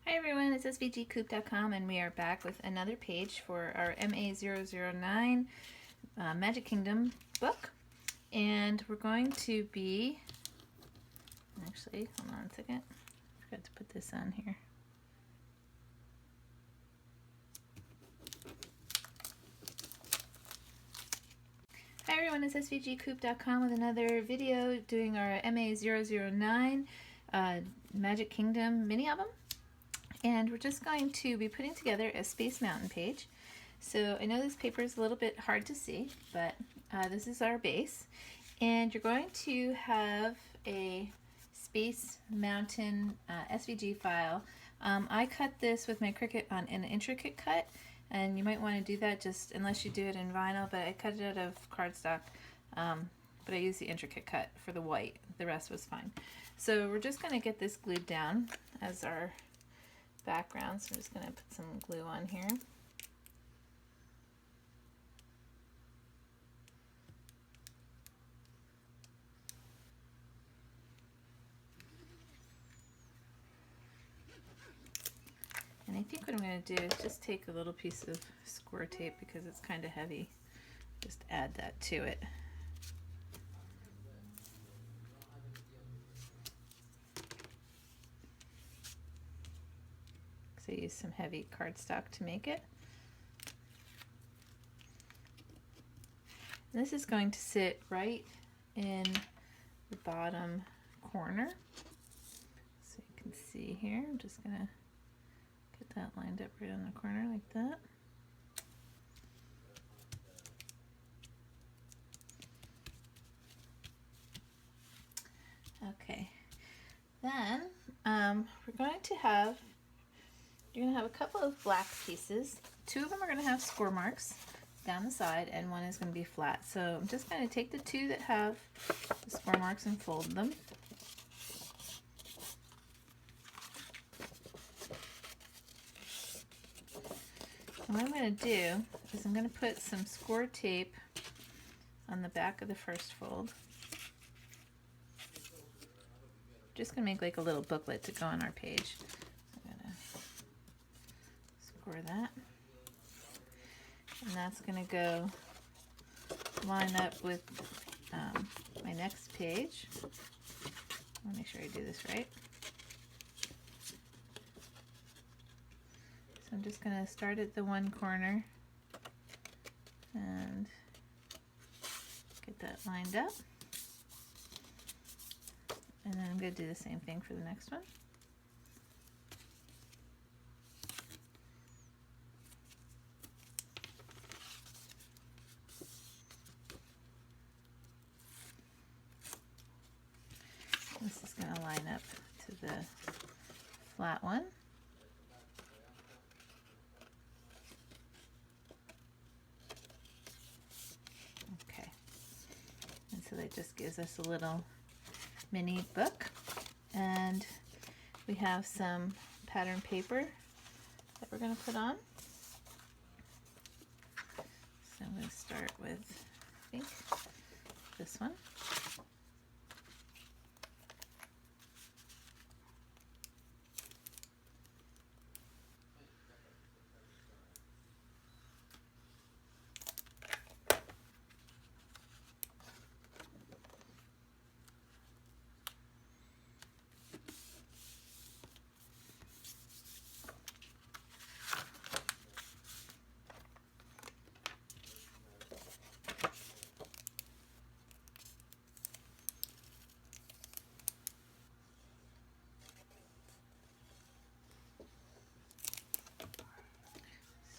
Hi everyone, it's svgcoop.com and we are back with another page for our MA009 Magic Kingdom book. And we're going to be, actually, hold on a second, I forgot to put this on here. Hi everyone, it's svgcoop.com with another video doing our MA009 Magic Kingdom mini album. And we're just going to be putting together a Space Mountain page. So I know this paper is a little bit hard to see, but this is our base. And you're going to have a Space Mountain SVG file. I cut this with my Cricut on an intricate cut, and you might want to do that just unless you do it in vinyl, but I cut it out of cardstock, but I used the intricate cut for the white. The rest was fine. So we're just going to get this glued down as our background, so I'm just going to put some glue on here. And I think what I'm going to do is just take a little piece of score tape because it's kind of heavy. Just add that to it. So I use some heavy cardstock to make it. And this is going to sit right in the bottom corner. So you can see here, I'm just going to get that lined up right on the corner like that. Okay, then we're going to have, you're going to have a couple of black pieces. Two of them are going to have score marks down the side and one is going to be flat. So I'm just going to take the two that have the score marks and fold them. And what I'm going to do is I'm going to put some score tape on the back of the first fold. Just going to make like a little booklet to go on our page. I'm going to score that. And that's going to go line up with my next page. I want to make sure I do this right. So I'm just going to start at the one corner and get that lined up. And then I'm going to do the same thing for the next one. This is going to line up to the flat one. Okay. And so that just gives us a little mini book. And we have some pattern paper that we're going to put on. So I'm going to start with, I think, this one.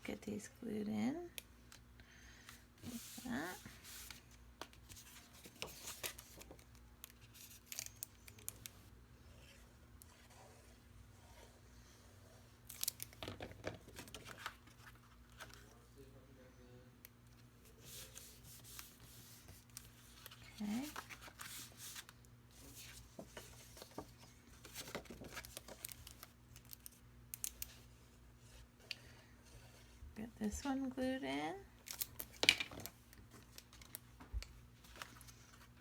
Get these glued in like that. Okay. Get this one glued in.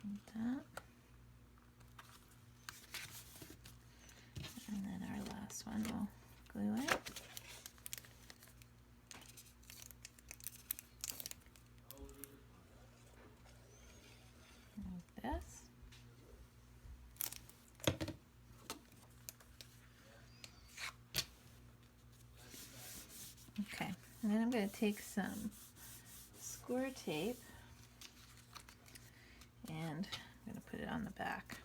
Like that. And then our last one will glue it. Like this. Okay, and then I'm going to take some score tape and I'm going to put it on the back.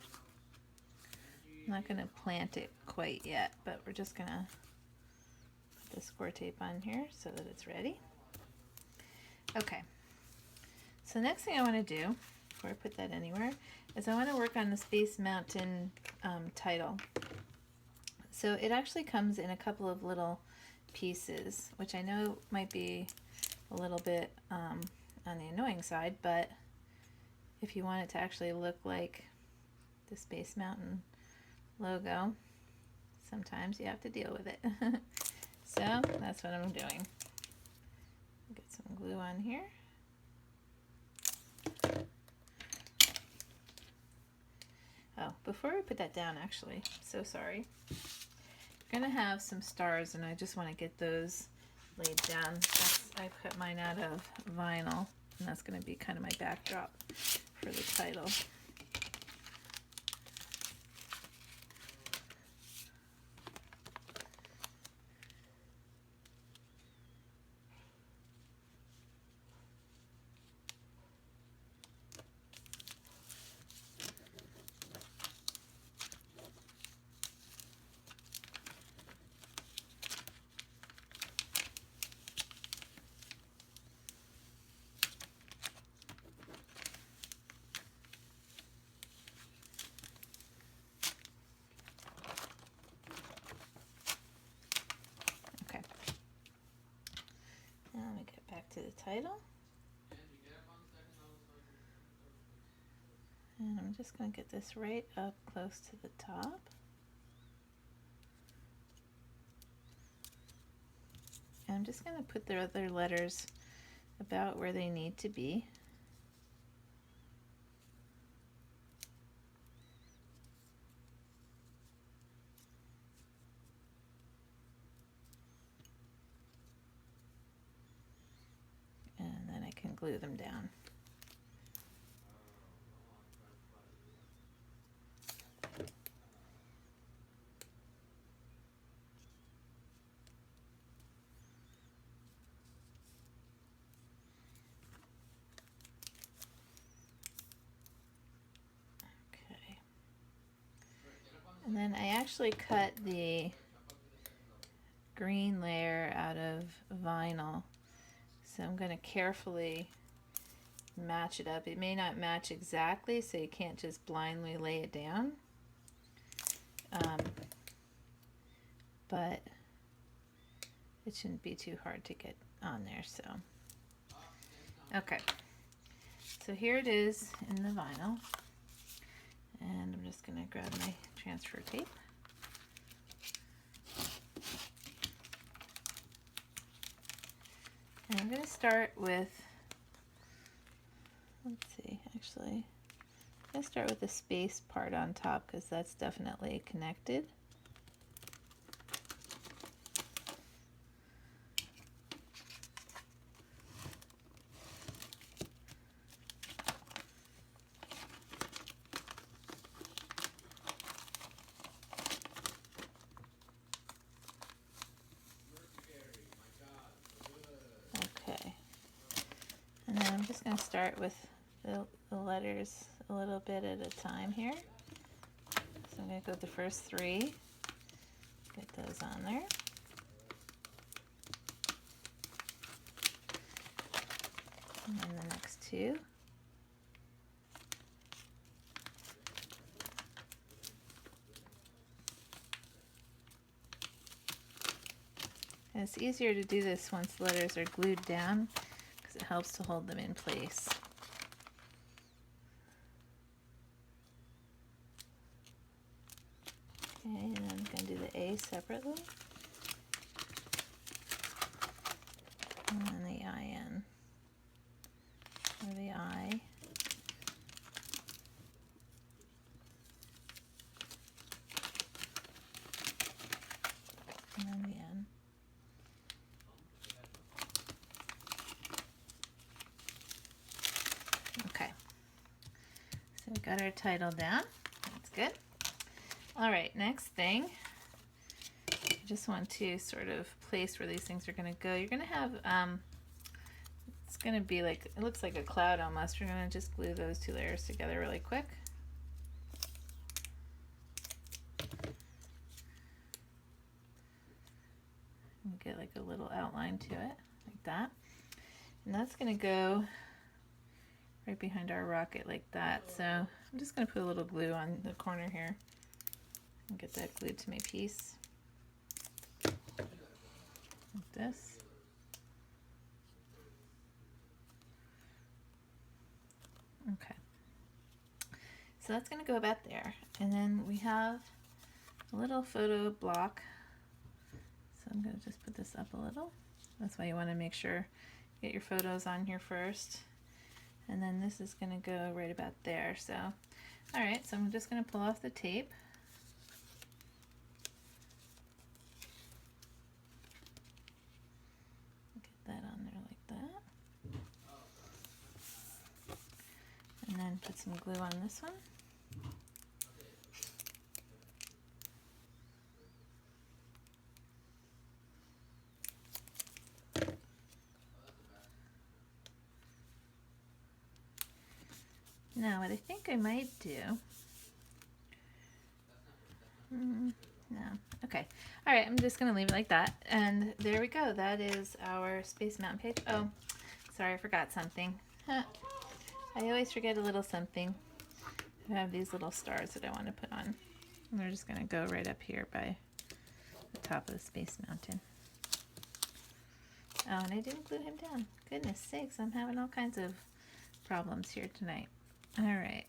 I'm not going to plant it quite yet, but we're just going to put the score tape on here so that it's ready. Okay, so next thing I want to do, before I put that anywhere, is I want to work on the Space Mountain title. So it actually comes in a couple of little pieces, which I know might be a little bit on the annoying side, but if you want it to actually look like the Space Mountain logo, sometimes you have to deal with it. So that's what I'm doing. Get some glue on here. Oh, before we put that down, actually, so sorry. We're gonna have some stars, and I just want to get those laid down. I cut mine out of vinyl, and that's gonna be kind of my backdrop for the title. Let me get back to the title. And I'm just going to get this right up close to the top. And I'm just going to put the other letters about where they need to be. And then I can glue them down. Okay. And then I actually cut the green layer out of vinyl. So I'm going to carefully match it up. It may not match exactly, so you can't just blindly lay it down. But it shouldn't be too hard to get on there. So, okay. So here it is in the vinyl. And I'm just going to grab my transfer tape. And I'm going to start with, let's see, actually, I'm going to start with the space part on top because that's definitely connected. And then I'm just going to start with the letters a little bit at a time here. So I'm going to go with the first three, get those on there. And then the next two. And it's easier to do this once the letters are glued down, it helps to hold them in place. Okay, and then I'm going to do the A separately. And then the IN, or the I. and then the N. Okay, so we got our title down. That's good. All right, next thing, I just want to sort of place where these things are going to go. You're going to have, it's going to be like, it looks like a cloud almost. We're going to just glue those two layers together really quick. And get like a little outline to it, like that. And that's going to go right behind our rocket like that. So I'm just going to put a little glue on the corner here and get that glued to my piece. Like this. Okay. So that's going to go about there. And then we have a little photo block. So I'm going to just put this up a little. That's why you want to make sure you get your photos on here first. And then this is going to go right about there. So, all right, so I'm just going to pull off the tape. Get that on there like that. And then put some glue on this one. Now, what I think I might do, no, okay. All right, I'm just gonna leave it like that. And there we go, that is our Space Mountain page. Oh, sorry, I forgot something. I always forget a little something. I have these little stars that I want to put on. And they're just gonna go right up here by the top of the Space Mountain. Oh, and I didn't glue him down. Goodness sakes, I'm having all kinds of problems here tonight. All right.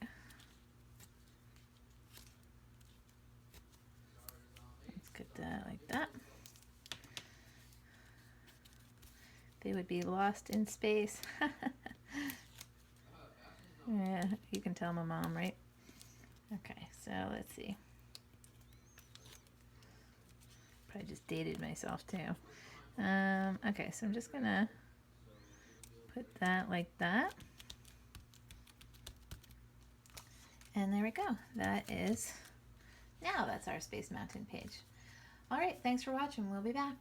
Let's get that like that. They would be lost in space. Yeah, you can tell my mom, right? Okay, so let's see. Probably just dated myself too. Okay, so I'm just gonna put that like that. And there we go. That is, now that's our Space Mountain page. All right, thanks for watching. We'll be back.